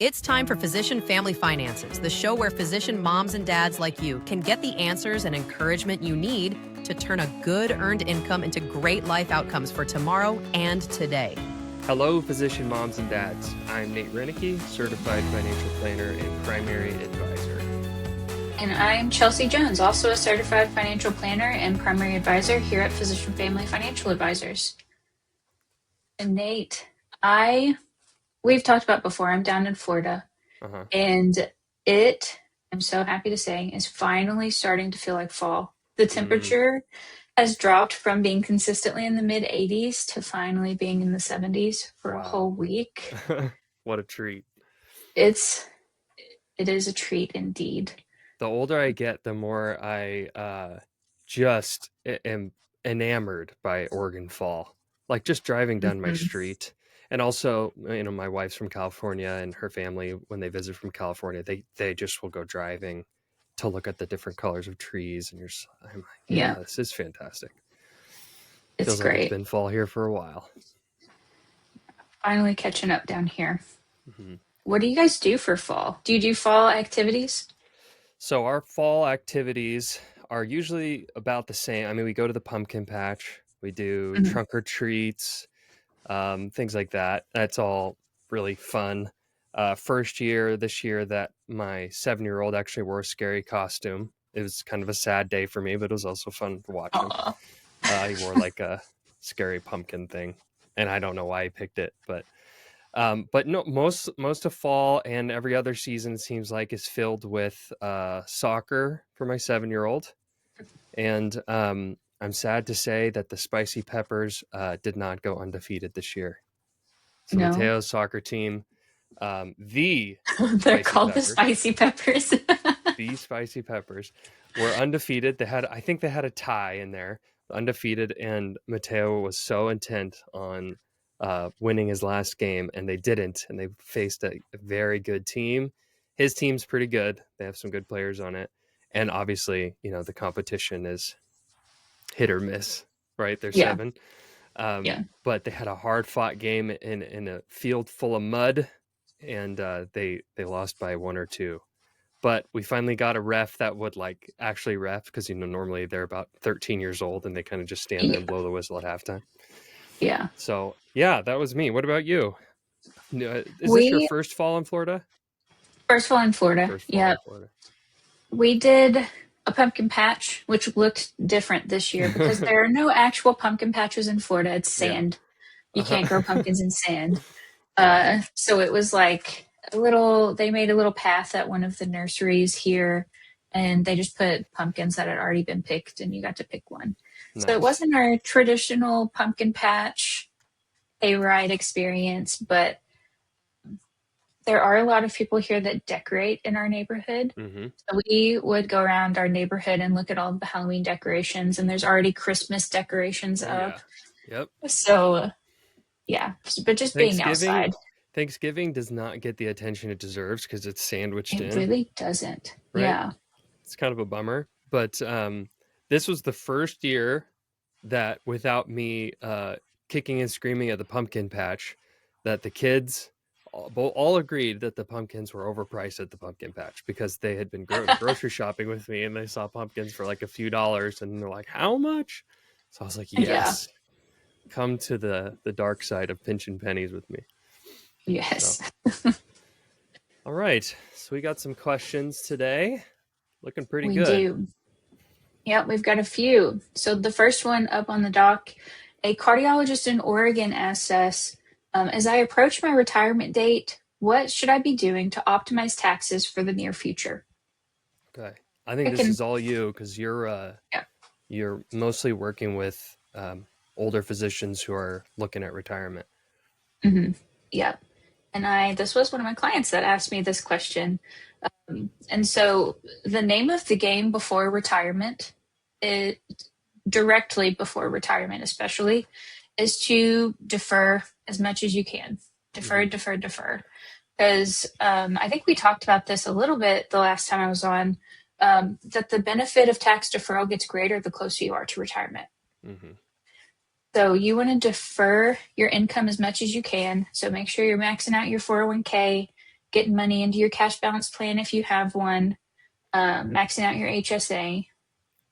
It's time for Physician Family Finances, the show where physician moms and dads like you can get the answers and encouragement you need to turn a good earned income into great life outcomes for tomorrow and today. Hello, physician moms and dads. I'm Nate Reineke, certified financial planner and primary advisor. And I'm Chelsea Jones, also a certified financial planner and primary advisor here at Physician Family Financial Advisors. And Nate, we've talked about before, I'm down in Florida, and I'm so happy to say, is finally starting to feel like fall. The temperature has dropped from being consistently in the mid 80s to finally being in the 70s for a whole week. What a treat. It is a treat indeed. The older I get, the more I just am enamored by Oregon fall. Like just driving down my street. And also, my wife's from California, and her family, when they visit from California, they just will go driving to look at the different colors of trees. And I'm like, yeah, this is fantastic. It's Feels great. like it's been fall here for a while. Finally catching up down here. What do you guys do for fall? Do you do fall activities? So our fall activities are usually about the same. I mean, we go to the pumpkin patch, we do trunk or treats, things like that. That's all really fun. First year this year that my 7-year-old actually wore a scary costume. It was kind of a sad day for me, but it was also fun to watch him. He wore like a scary pumpkin thing, and I don't know why he picked it, but no, most of fall and every other season seems like is filled with soccer for my 7-year-old, and I'm sad to say that the Spicy Peppers did not go undefeated this year. So No. Mateo's soccer team, they're called the Spicy Peppers. The Spicy Peppers were undefeated. I think they had a tie in there, undefeated, and Mateo was so intent on winning his last game, and they didn't, and they faced a very good team. His team's pretty good. They have some good players on it, and obviously, the competition is hit or miss, right? They're 7. But they had a hard-fought game in a field full of mud, and they lost by 1 or 2. But we finally got a ref that would actually ref, because normally they're about 13 years old and they kind of just stand there and blow the whistle at halftime. Yeah. So that was me. What about you? Is this your first fall in Florida? First fall in Florida. Yeah. We did a pumpkin patch, which looked different this year because there are no actual pumpkin patches in Florida. It's sand. You can't grow pumpkins in sand. So it was like they made a little path at one of the nurseries here, and they just put pumpkins that had already been picked, and you got to pick one. Nice. So it wasn't our traditional pumpkin patch hayride experience, but there are a lot of people here that decorate in our neighborhood. So we would go around our neighborhood and look at all the Halloween decorations, and there's already Christmas decorations up. Yep. So, yeah, but just being outside. Thanksgiving does not get the attention it deserves because it's sandwiched in. It really doesn't. Right? Yeah. It's kind of a bummer. But this was the first year that without me kicking and screaming at the pumpkin patch, that the kids all agreed that the pumpkins were overpriced at the pumpkin patch because they had been grocery shopping with me and they saw pumpkins for like a few dollars and they're like, how much? So I was like, yes, come to the dark side of pinching pennies with me. Yes. So. All right. So we got some questions today. Looking pretty good. We do. Yeah, we've got a few. So the first one up on the dock, a cardiologist in Oregon asks us, as I approach my retirement date, what should I be doing to optimize taxes for the near future? Okay. I think this is all you because you're mostly working with older physicians who are looking at retirement. Yeah. And this was one of my clients that asked me this question. And so the name of the game before retirement, directly before retirement especially, is to defer as much as you can. Defer. Because I think we talked about this a little bit the last time I was on, that the benefit of tax deferral gets greater the closer you are to retirement. So you want to defer your income as much as you can. So make sure you're maxing out your 401k, getting money into your cash balance plan if you have one, maxing out your HSA.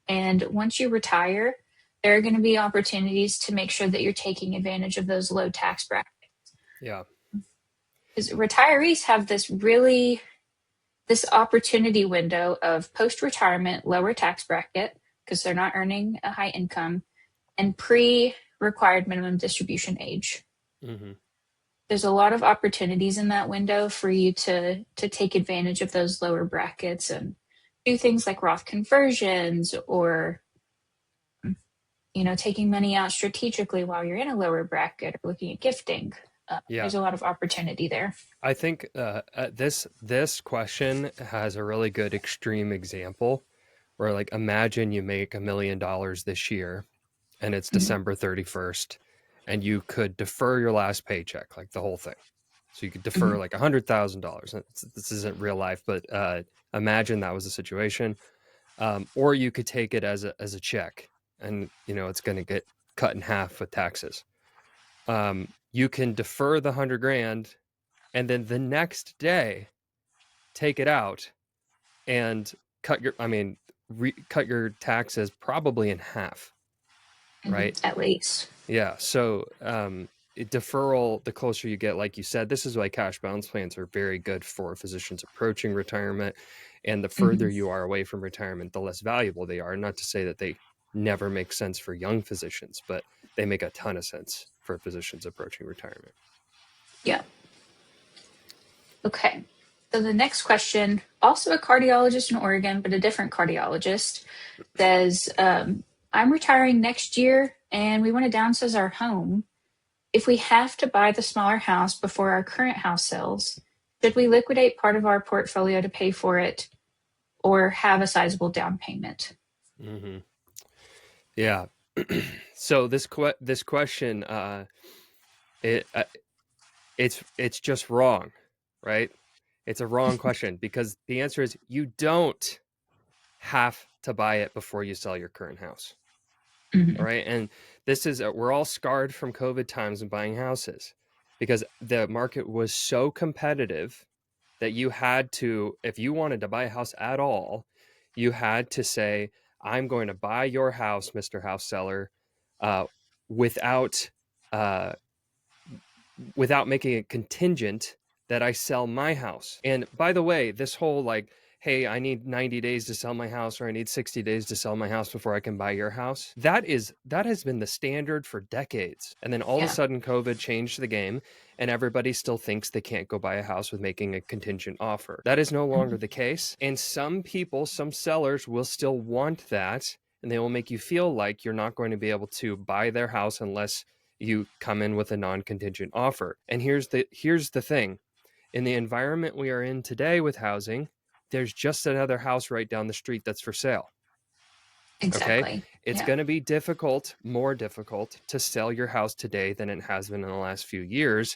And once you retire, there are going to be opportunities to make sure that you're taking advantage of those low tax brackets. Yeah. Because retirees have this opportunity window of post-retirement lower tax bracket because they're not earning a high income, and pre-required minimum distribution age. Mm-hmm. There's a lot of opportunities in that window for you to take advantage of those lower brackets and do things like Roth conversions or, taking money out strategically while you're in a lower bracket or looking at gifting. There's a lot of opportunity there. I think this question has a really good extreme example where, like, imagine you make $1 million this year and it's December 31st and you could defer your last paycheck, like the whole thing. So you could defer like $100,000. This isn't real life, but imagine that was the situation. Or you could take it as a check and, it's going to get cut in half with taxes. You can defer the $100,000 and then the next day take it out and cut your taxes probably in half, right? At least. Yeah. So deferral, the closer you get, like you said, this is why cash balance plans are very good for physicians approaching retirement. And the further you are away from retirement, the less valuable they are. Not to say that they never make sense for young physicians, but they make a ton of sense for physicians approaching retirement. Yeah. Okay. So the next question, also a cardiologist in Oregon, but a different cardiologist, says, I'm retiring next year and we want to downsize our home. If we have to buy the smaller house before our current house sells, should we liquidate part of our portfolio to pay for it or have a sizable down payment? Mm-hmm. Yeah. So this question, it's just wrong, right? It's a wrong question because the answer is you don't have to buy it before you sell your current house. All right. And this is, we're all scarred from COVID times and buying houses because the market was so competitive that you had to, if you wanted to buy a house at all, you had to say, I'm going to buy your house, Mr. House Seller, without making it contingent that I sell my house. And by the way, this whole like, hey, I need 90 days to sell my house or I need 60 days to sell my house before I can buy your house. That has been the standard for decades. And then all of a sudden COVID changed the game and everybody still thinks they can't go buy a house with making a contingent offer. That is no longer the case. And some sellers will still want that, and they will make you feel like you're not going to be able to buy their house unless you come in with a non-contingent offer. And here's the thing. In the environment we are in today with housing, there's just another house right down the street that's for sale. Exactly. Okay? It's going to be more difficult to sell your house today than it has been in the last few years.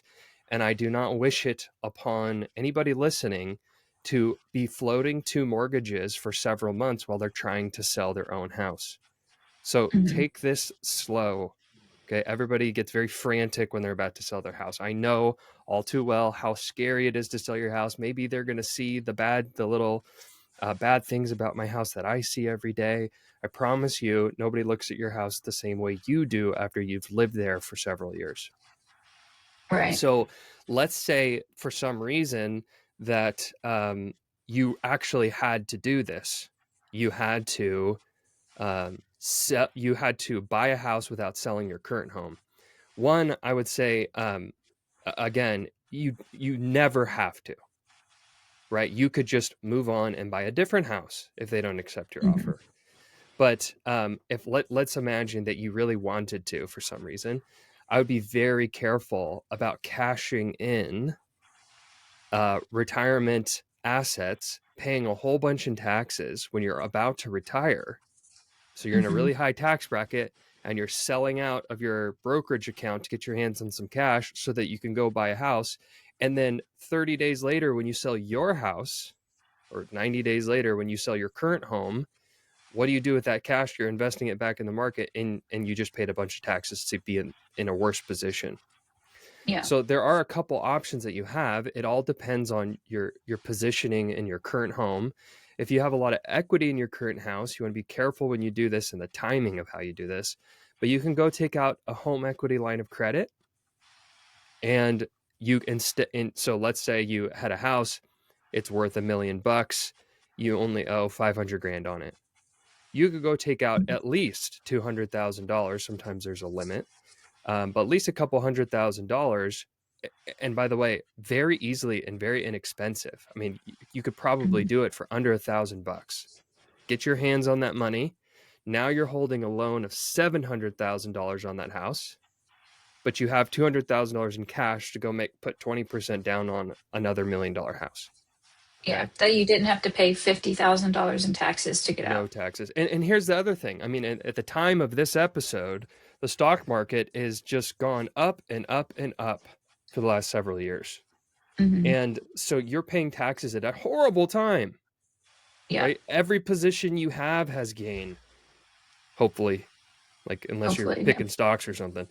And I do not wish it upon anybody listening to be floating two mortgages for several months while they're trying to sell their own house. So take this slow. Okay, everybody gets very frantic when they're about to sell their house. I know all too well how scary it is to sell your house. Maybe they're going to see the little bad things about my house that I see every day. I promise you, nobody looks at your house the same way you do after you've lived there for several years. Right. So let's say for some reason that you actually had to do this. You had to you had to buy a house without selling your current home. One, I would say, again, you never have to, right? You could just move on and buy a different house if they don't accept your offer. But let's imagine that you really wanted to for some reason, I would be very careful about cashing in retirement assets, paying a whole bunch in taxes when you're about to retire. So you're in a really high tax bracket and you're selling out of your brokerage account to get your hands on some cash so that you can go buy a house. And then 30 days later, when you sell your house, or 90 days later, when you sell your current home, what do you do with that cash? You're investing it back in the market and you just paid a bunch of taxes to be in a worse position. Yeah. So there are a couple options that you have. It all depends on your positioning in your current home. If you have a lot of equity in your current house, you want to be careful when you do this and the timing of how you do this. But you can go take out a home equity line of credit, and you so let's say you had a house, it's worth $1 million. You only owe 500 grand on it. You could go take out at least $200,000. Sometimes there's a limit, but at least a couple $100,000. And by the way, very easily and very inexpensive. I mean, you could probably do it for under $1,000. Get your hands on that money. Now you're holding a loan of $700,000 on that house, but you have $200,000 in cash to go put 20% down on another $1 million house. Okay? Yeah, that you didn't have to pay $50,000 in taxes to get out. No taxes. And here's the other thing. I mean, at the time of this episode, the stock market is just gone up and up and up for the last several years. And so you're paying taxes at a horrible time. Yeah. Right? Every position you have has gain. Hopefully. Unless you're picking stocks or something.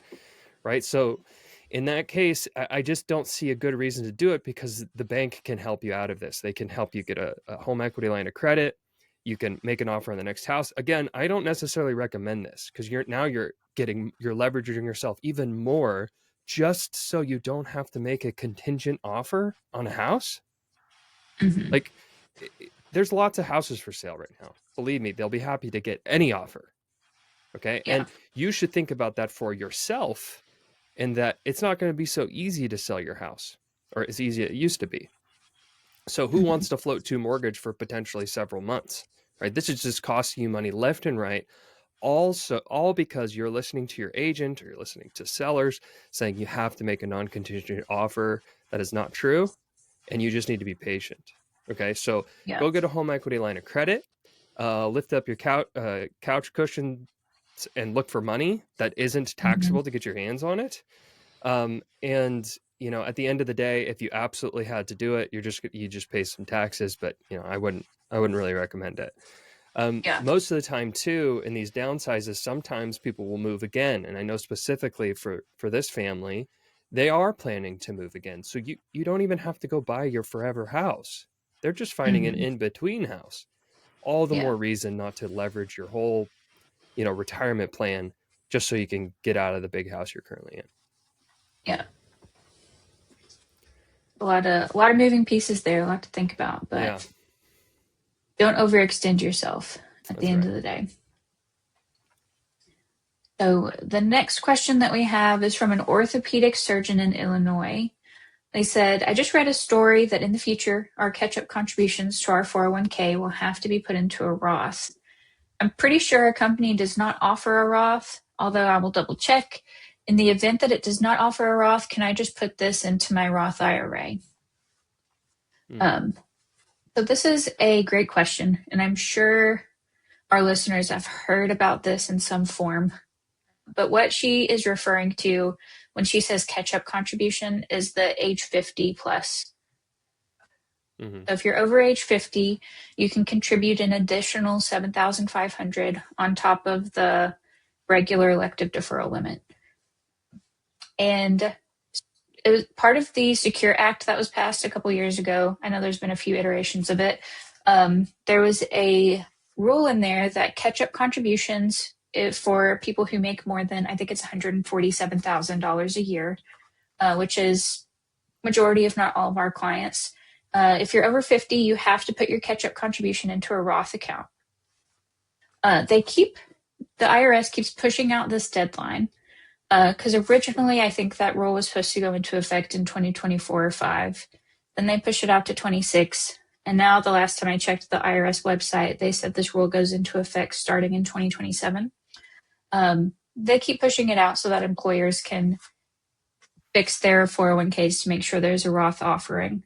Right? So in that case, I just don't see a good reason to do it, because the bank can help you out of this. They can help you get a home equity line of credit. You can make an offer on the next house. Again, I don't necessarily recommend this, because you're leveraging yourself even more, just so you don't have to make a contingent offer on a house. There's lots of houses for sale right now. Believe me, they'll be happy to get any offer. Okay. Yeah. And you should think about that for yourself, and that it's not going to be so easy to sell your house, or as easy as it used to be. So who wants to float to mortgage for potentially several months, right? This is just costing you money left and right. All because you're listening to your agent, or you're listening to sellers saying you have to make a non-contingent offer. That is not true. And you just need to be patient. Okay. So go get a home equity line of credit, lift up your couch cushion, and look for money that isn't taxable to get your hands on it. And at the end of the day, if you absolutely had to do it, you just pay some taxes, but I wouldn't really recommend it. Most of the time too, in these downsizes, sometimes people will move again. And I know specifically for this family, they are planning to move again. So you don't even have to go buy your forever house. They're just finding an in-between house. All the more reason not to leverage your whole retirement plan just so you can get out of the big house you're currently in. Yeah. A lot of moving pieces there, a lot to think about, but don't overextend yourself at the end of the day. So the next question that we have is from an orthopedic surgeon in Illinois. They said, I just read a story that in the future, our catch-up contributions to our 401k will have to be put into a Roth. I'm pretty sure our company does not offer a Roth, although I will double check. In the event that it does not offer a Roth, can I just put this into my Roth IRA? So this is a great question, and I'm sure our listeners have heard about this in some form. But what she is referring to when she says catch-up contribution is the age 50 plus. So if you're over age 50, you can contribute an additional $7,500 on top of the regular elective deferral limit. And it was part of the Secure Act that was passed a couple years ago. I know there's been a few iterations of it. There was a rule in there that catch-up contributions for people who make more than, I think it's $147,000 a year, which is majority, if not all of our clients. If you're over 50, you have to put your catch-up contribution into a Roth account. The IRS keeps pushing out this deadline because originally I think that rule was supposed to go into effect in 2024 or 5. Then they pushed it out to 26. And now the last time I checked the IRS website, they said this rule goes into effect starting in 2027. They keep pushing it out so that employers can fix their 401ks to make sure there's a Roth offering.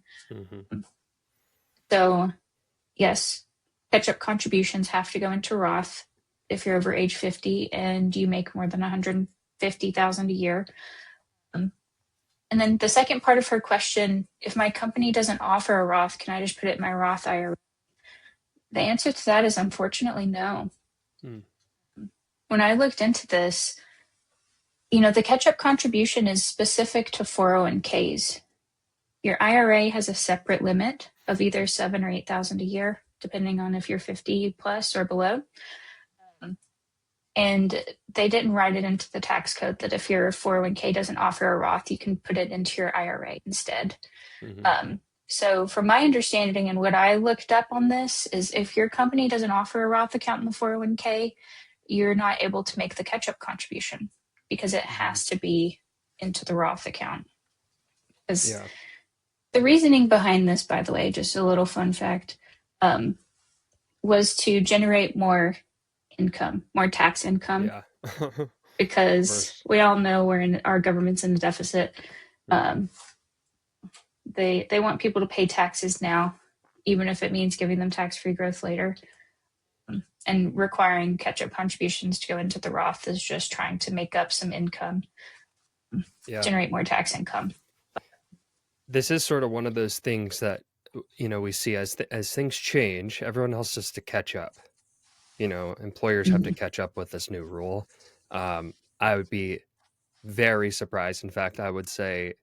So, yes, catch-up contributions have to go into Roth if you're over age 50 and you make more than $150,000 a year. And then the second part of her question, if my company doesn't offer a Roth, can I just put it in my Roth IRA? The answer to that is unfortunately no. When I looked into this, the catch-up contribution is specific to 401ks. Your IRA has a separate limit of either $7,000 or $8,000 a year, depending on if you're 50 plus or below. And they didn't write it into the tax code that if your 401k doesn't offer a Roth, you can put it into your IRA instead. So from my understanding and what I looked up on this is if your company doesn't offer a Roth account in the 401k, you're not able to make the catch-up contribution because it has to be into the Roth account. The reasoning behind this, by the way, just a little fun fact, was to generate more income, more tax income. Because we all know our government's in a deficit. They want people to pay taxes now, even if it means giving them tax-free growth later. And requiring catch-up contributions to go into the Roth is just trying to make up some income, generate more tax income. This is sort of one of those things that, we see as things change, everyone else has to catch up. Employers have to catch up with this new rule. I would be very surprised. In fact, I would say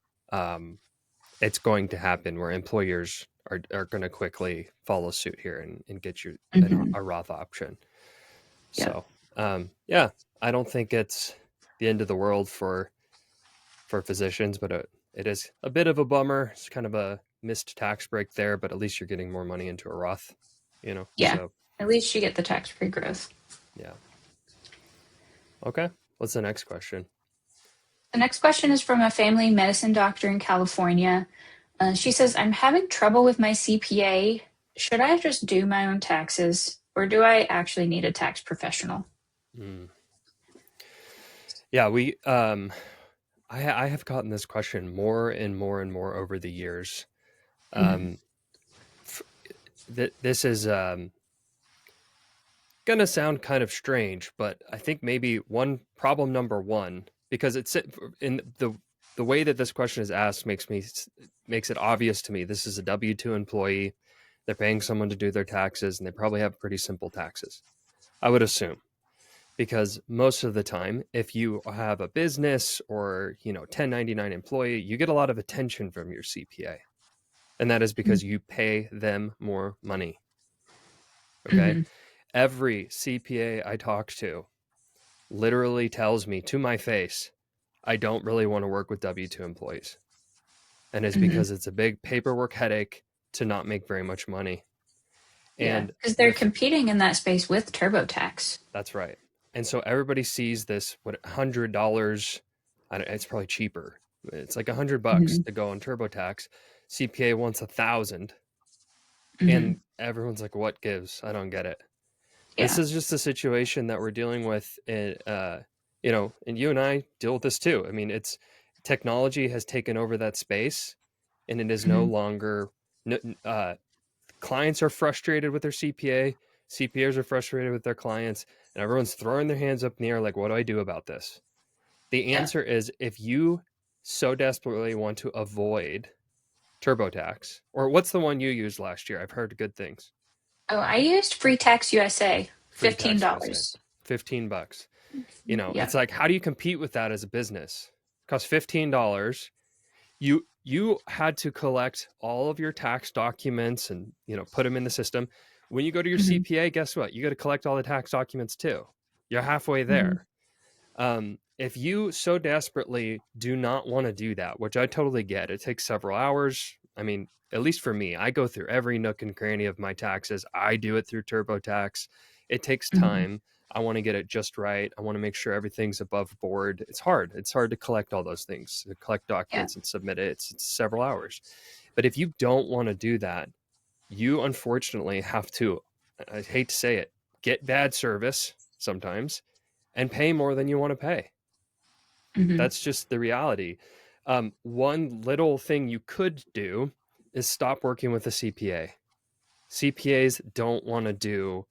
it's going to happen where employers are going to quickly follow suit here and get you a Roth option. So, I don't think it's the end of the world for physicians, but it is a bit of a bummer. It's kind of a missed tax break there, but at least you're getting more money into a Roth, So, at least you get the tax-free growth. Yeah. Okay. What's the next question? The next question is from a family medicine doctor in California. She says, I'm having trouble with my CPA. Should I just do my own taxes, or do I actually need a tax professional? Yeah, I have gotten this question more and more and more over the years. This is going to sound kind of strange, but I think maybe problem number one, because it's in the way that this question is asked makes it obvious to me. This is a W-2 employee. They're paying someone to do their taxes, and they probably have pretty simple taxes, I would assume. Because most of the time, if you have a business or, 1099 employee, you get a lot of attention from your CPA. And that is because you pay them more money. Okay. Every CPA I talk to literally tells me to my face, I don't really want to work with W-2 employees. And it's because it's a big paperwork headache to not make very much money. And because they're competing in that space with TurboTax. That's right. And so everybody sees this, $100, it's probably cheaper. It's like $100 to go on TurboTax. CPA wants $1,000. And everyone's like, what gives? I don't get it. This is just a situation that we're dealing with. And you and I deal with this too. I mean, technology has taken over that space, and it is no longer, clients are frustrated with their CPA. CPAs are frustrated with their clients, and everyone's throwing their hands up in the air like, what do I do about this? The answer is, if you so desperately want to avoid TurboTax, or what's the one you used last year? I've heard good things. Oh, I used Free Tax USA, $15. $15. It's like, how do you compete with that as a business? It costs $15. You had to collect all of your tax documents and, put them in the system. When you go to your CPA, guess what? You got to collect all the tax documents too. You're halfway there. If you so desperately do not want to do that, which I totally get, it takes several hours. I mean, at least for me, I go through every nook and cranny of my taxes. I do it through TurboTax. It takes time. I want to get it just right. I want to make sure everything's above board. It's hard. It's hard to collect all those things, to collect documents and submit it. It's several hours. But if you don't want to do that, you unfortunately have to, I hate to say it, get bad service sometimes and pay more than you want to pay. That's just the reality. One little thing you could do is stop working with a CPA. CPAs don't want to do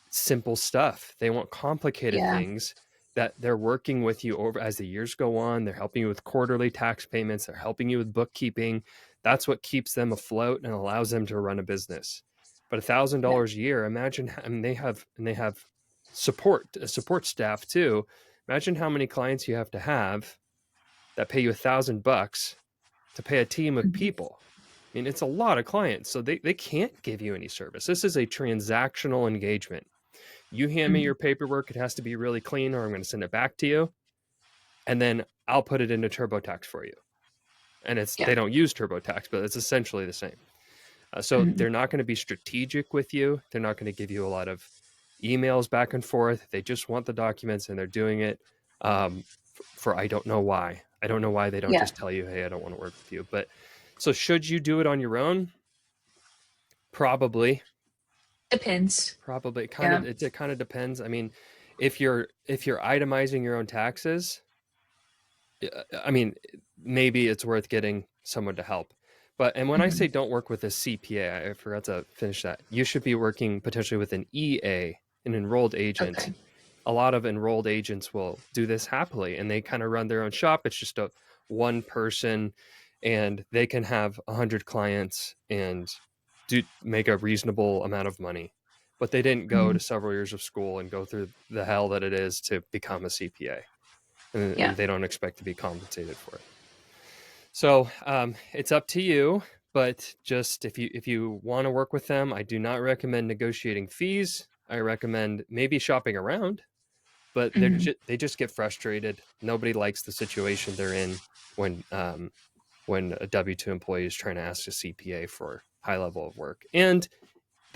simple stuff. They want complicated things that they're working with you over as the years go on. They're helping you with quarterly tax payments. They're helping you with bookkeeping. That's what keeps them afloat and allows them to run a business. But $1,000 a year, imagine, and they have a support staff too. Imagine how many clients you have that pay you $1,000 to pay a team of people. I mean, it's a lot of clients, so they can't give you any service. This is a transactional engagement. You hand me your paperwork, it has to be really clean, or I'm going to send it back to you, and then I'll put it into TurboTax for you. And they don't use TurboTax, but it's essentially the same. So they're not going to be strategic with you. They're not going to give you a lot of emails back and forth. They just want the documents, and they're doing it for I don't know why. I don't know why they don't just tell you, hey, I don't want to work with you. But so should you do it on your own? Probably. Depends. Probably. It kind of depends. I mean, if you're itemizing your own taxes, I mean, maybe it's worth getting someone to help. And when I say don't work with a CPA, I forgot to finish that. You should be working potentially with an EA, an enrolled agent. Okay. A lot of enrolled agents will do this happily, and they kind of run their own shop. It's just one person, and they can have 100 clients and make a reasonable amount of money. But they didn't go to several years of school and go through the hell that it is to become a CPA. And they don't expect to be compensated for it. So it's up to you, but just if you want to work with them, I do not recommend negotiating fees. I recommend maybe shopping around, but they just get frustrated. Nobody likes the situation they're in when a W-2 employee is trying to ask a CPA for high level of work. And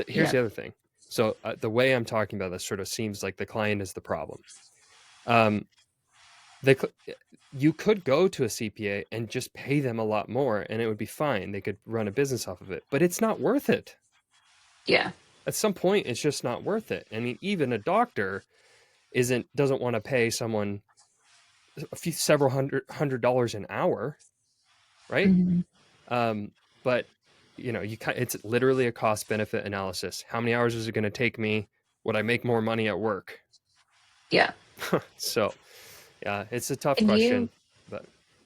here's the other thing. So the way I'm talking about this sort of seems like the client is the problem. You could go to a CPA and just pay them a lot more, and it would be fine. They could run a business off of it, but it's not worth it. Yeah. At some point, it's just not worth it. I mean, even a doctor doesn't want to pay someone several $100 an hour, right? But it's literally a cost benefit analysis. How many hours is it going to take me? Would I make more money at work? Yeah. So. Yeah, it's a tough question.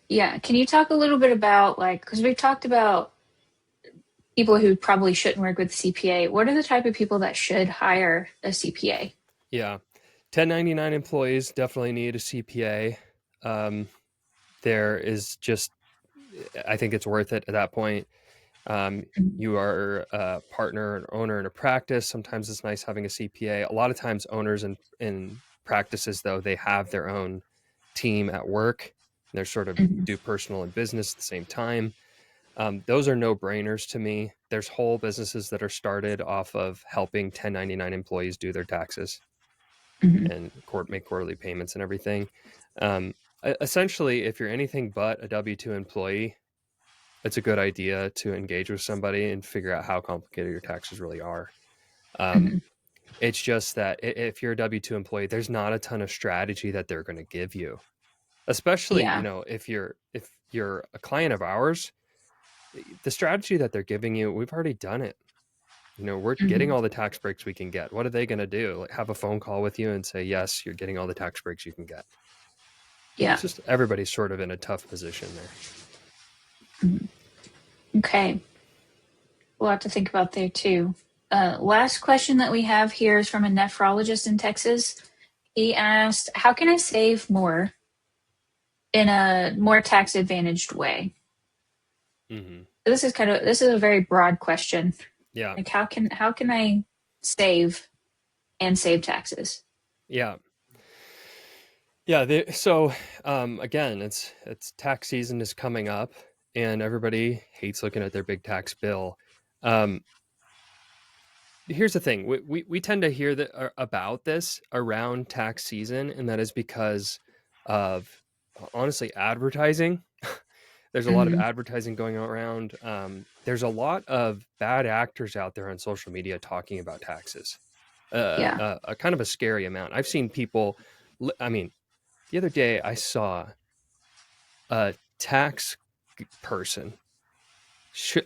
Can you talk a little bit about, because we've talked about people who probably shouldn't work with CPA. What are the type of people that should hire a CPA? Yeah, 1099 employees definitely need a CPA. There is just, I think it's worth it at that point. You are a partner and owner in a practice. Sometimes it's nice having a CPA. A lot of times owners in practices, though, they have their own team at work. They're sort of do personal and business at the same time. Those are no-brainers to me. There's whole businesses that are started off of helping 1099 employees do their taxes and make quarterly payments and everything. Essentially, if you're anything but a W-2 employee, it's a good idea to engage with somebody and figure out how complicated your taxes really are. It's just that if you're a W-2 employee, there's not a ton of strategy that they're going to give you, especially, if you're a client of ours, the strategy that they're giving you, we've already done it. We're getting all the tax breaks we can get. What are they going to do? Have a phone call with you and say, yes, you're getting all the tax breaks you can get. Yeah. It's just everybody's sort of in a tough position there. Okay. A lot to think about there too. Last question that we have here is from a nephrologist in Texas. He asked, how can I save more in a more tax advantaged way? This is a very broad question. Yeah. Like how can I save taxes? Yeah. Yeah. So again, it's tax season is coming up, and everybody hates looking at their big tax bill. Here's the thing. We tend to hear about this around tax season, and that is because of, honestly, advertising. There's a lot of advertising going around. There's a lot of bad actors out there on social media talking about taxes. A kind of a scary amount. I've seen people, the other day I saw a tax person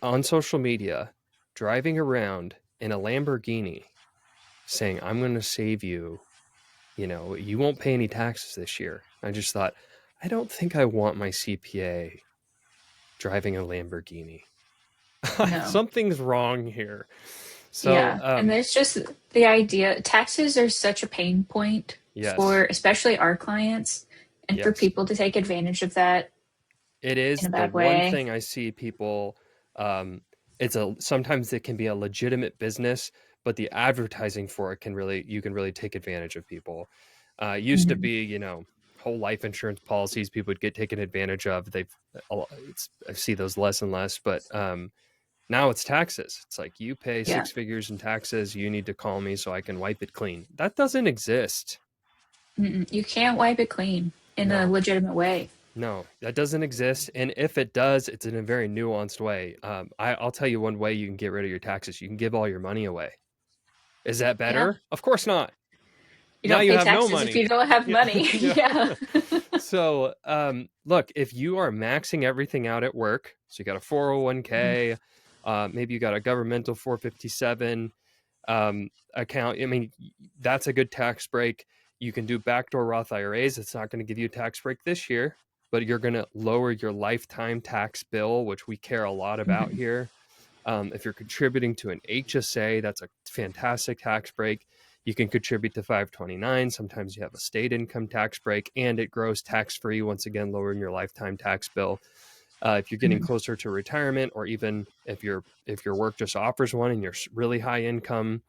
on social media driving around in a Lamborghini saying, I'm going to save you, you won't pay any taxes this year. I just thought, I don't think I want my CPA driving a Lamborghini. No. Something's wrong here. So, and there's just the idea, taxes are such a pain point for especially our clients, and for Yes. people to take advantage of that. It is in a the bad one way. thing I see people, sometimes it can be a legitimate business, but the advertising for it you can really take advantage of people. It used to be, whole life insurance policies people would get taken advantage of. I see those less and less, but now it's taxes. It's like, you pay 6 figures in taxes, you need to call me so I can wipe it clean. That doesn't exist. You can't wipe it clean in a legitimate way. No, that doesn't exist. And if it does, it's in a very nuanced way. I'll tell you one way you can get rid of your taxes. You can give all your money away. Is that better? Of course not. You Now don't you pay have no taxes if money. you don't have money. Yeah. So, look, if you are maxing everything out at work, so you got a 401k, maybe you got a governmental 457 account. I mean, that's a good tax break. You can do backdoor Roth IRAs. It's not going to give you a tax break this year, but you're going to lower your lifetime tax bill, which we care a lot about here. If you're contributing to an HSA, that's a fantastic tax break. You can contribute to 529. Sometimes you have a state income tax break, and it grows tax-free, once again, lowering your lifetime tax bill. If you're getting closer to retirement, or even if your work just offers one and you're really high income,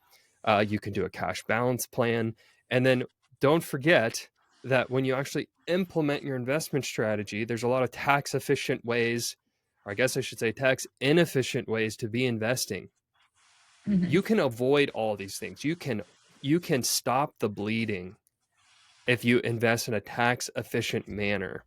you can do a cash balance plan. And then don't forget that when you actually implement your investment strategy, there's a lot of tax efficient ways, or I guess I should say tax inefficient ways, to be investing. You can avoid all these things. You can stop the bleeding if you invest in a tax efficient manner.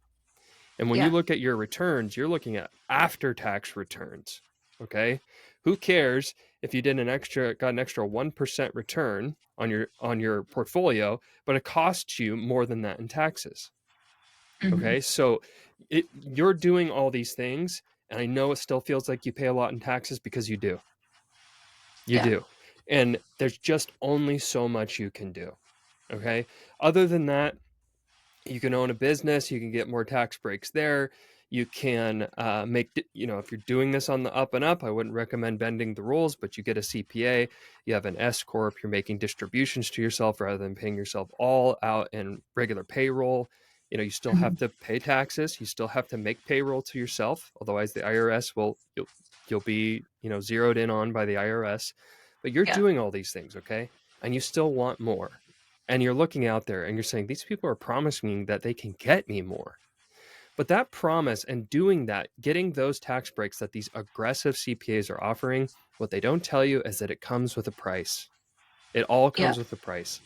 And when you look at your returns, you're looking at after tax returns. Okay. Who cares if you got an extra 1% return on your portfolio, but it costs you more than that in taxes. Okay. So you're doing all these things, and I know it still feels like you pay a lot in taxes, because you do. You do. And there's just only so much you can do. Okay. Other than that, you can own a business, you can get more tax breaks there. You can if you're doing this on the up and up, I wouldn't recommend bending the rules, but you get a CPA, you have an S Corp, you're making distributions to yourself rather than paying yourself all out in regular payroll. You still have to pay taxes, you still have to make payroll to yourself. Otherwise the IRS you'll be, zeroed in on by the IRS. But you're doing all these things, okay? And you still want more. And you're looking out there and you're saying, these people are promising that they can get me more. But that promise and doing that, getting those tax breaks that these aggressive CPAs are offering, what they don't tell you is that it comes with a price. It all comes with a price.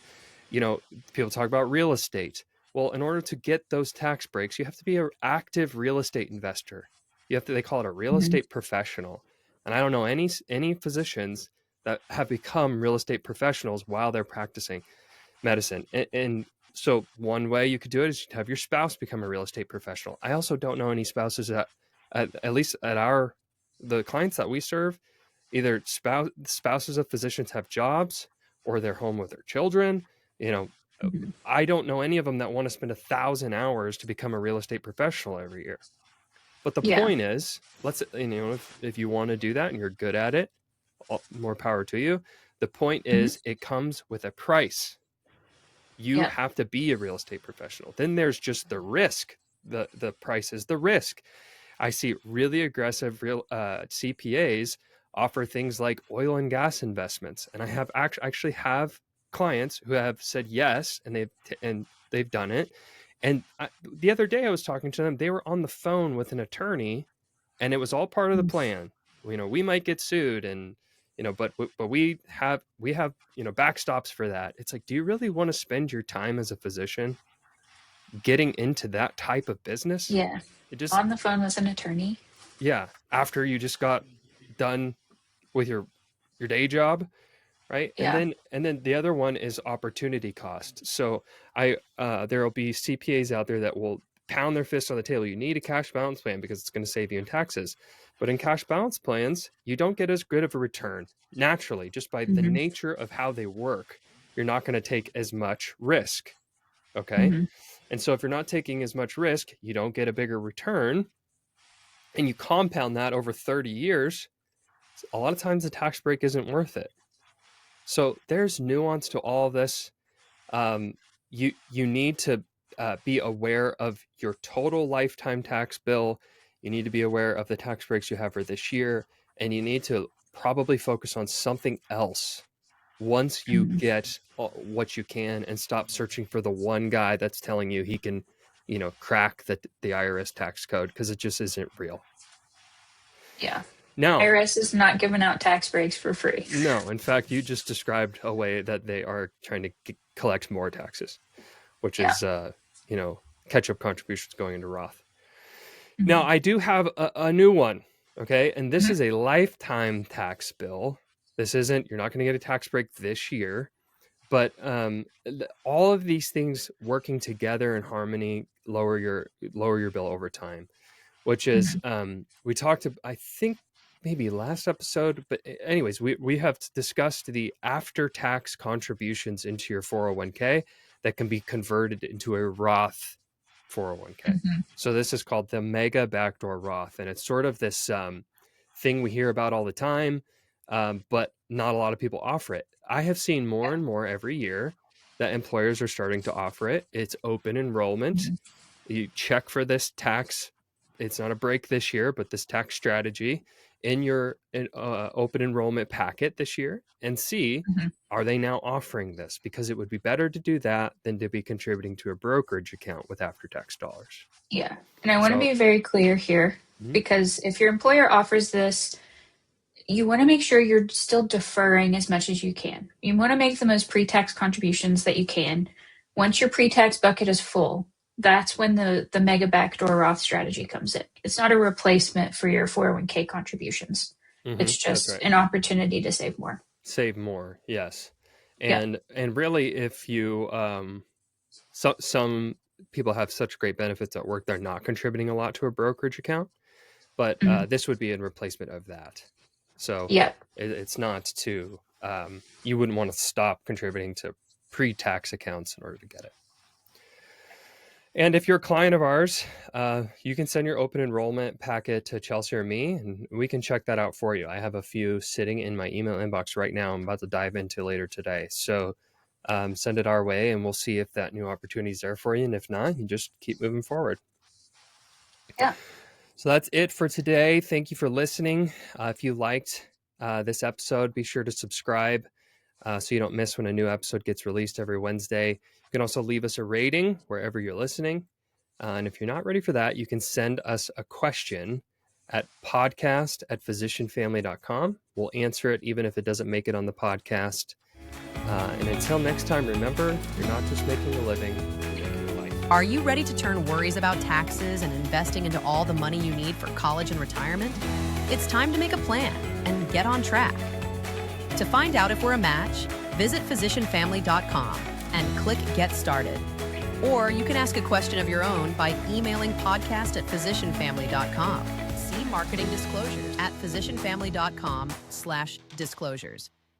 People talk about real estate. Well, in order to get those tax breaks, you have to be an active real estate investor. They call it a real estate professional. And I don't know any physicians that have become real estate professionals while they're practicing medicine. And so one way you could do it is have your spouse become a real estate professional. I also don't know any spouses that, at least at the clients that we serve, either spouses of physicians have jobs, or they're home with their children. I don't know any of them that want to spend 1,000 hours to become a real estate professional every year. But the point is, if you want to do that and you're good at it, more power to you. The point is, it comes with a price. You have to be a real estate professional. Then there's just the risk. The price is the risk. I see really aggressive CPAs offer things like oil and gas investments, and I have actually have clients who have said yes, and they've done it. And the other day I was talking to them. They were on the phone with an attorney, and it was all part of the plan. We might get sued, and but we have backstops for that. It's like, do you really want to spend your time as a physician getting into that type of business? Yeah. On the phone with an attorney. Yeah. After you just got done with your day job. Right. Yeah. And then the other one is opportunity cost. So there'll be CPAs out there that will pound their fist on the table. You need a cash balance plan because it's going to save you in taxes. But in cash balance plans, you don't get as good of a return naturally, just by the nature of how they work. You're not going to take as much risk. Okay. And so if you're not taking as much risk, you don't get a bigger return. And you compound that over 30 years. A lot of times the tax break isn't worth it. So there's nuance to all of this. you need to be aware of your total lifetime tax bill. You need to be aware of the tax breaks you have for this year, and you need to probably focus on something else once you get what you can, and stop searching for the one guy that's telling you he can, crack the IRS tax code, because it just isn't real. Yeah. Now, IRS is not giving out tax breaks for free. No, in fact, you just described a way that they are trying to collect more taxes, which is, catch-up contributions going into Roth. Now, I do have a new one, okay? And this is a lifetime tax bill. This isn't, you're not going to get a tax break this year, but all of these things working together in harmony lower your bill over time, which is, we talked, I think, maybe last episode, but anyways, we have discussed the after-tax contributions into your 401k that can be converted into a Roth 401k. So this is called the mega backdoor Roth, and it's sort of this thing we hear about all the time, but not a lot of people offer it. I have seen more and more every year that employers are starting to offer it. It's open enrollment. You check for this tax. It's not a break this year, but this tax strategy in your open enrollment packet this year, and see, are they now offering this? Because it would be better to do that than to be contributing to a brokerage account with after-tax dollars. Yeah. And I want to be very clear here, because if your employer offers this, you want to make sure you're still deferring as much as you can. You want to make the most pre-tax contributions that you can. Once your pre-tax bucket is full, that's when the mega backdoor Roth strategy comes in. It's not a replacement for your 401k contributions. It's just an opportunity to save more. Save more, yes. And really, if you, some people have such great benefits at work, they're not contributing a lot to a brokerage account, but this would be in replacement of that. So it's not to, you wouldn't want to stop contributing to pre-tax accounts in order to get it. And if you're a client of ours, you can send your open enrollment packet to Chelsea or me, and we can check that out for you. I have a few sitting in my email inbox right now I'm about to dive into later today. So send it our way, and we'll see if that new opportunity is there for you. And if not, you just keep moving forward. Yeah. So that's it for today. Thank you for listening. If you liked this episode, be sure to subscribe so you don't miss when a new episode gets released every Wednesday. You can also leave us a rating wherever you're listening. And if you're not ready for that, you can send us a question at podcast@physicianfamily.com. We'll answer it even if it doesn't make it on the podcast. And until next time, remember, you're not just making a living, you're making a life. Are you ready to turn worries about taxes and investing into all the money you need for college and retirement? It's time to make a plan and get on track. To find out if we're a match, visit physicianfamily.com and click Get Started. Or you can ask a question of your own by emailing podcast@physicianfamily.com. See marketing disclosures at physicianfamily.com/disclosures.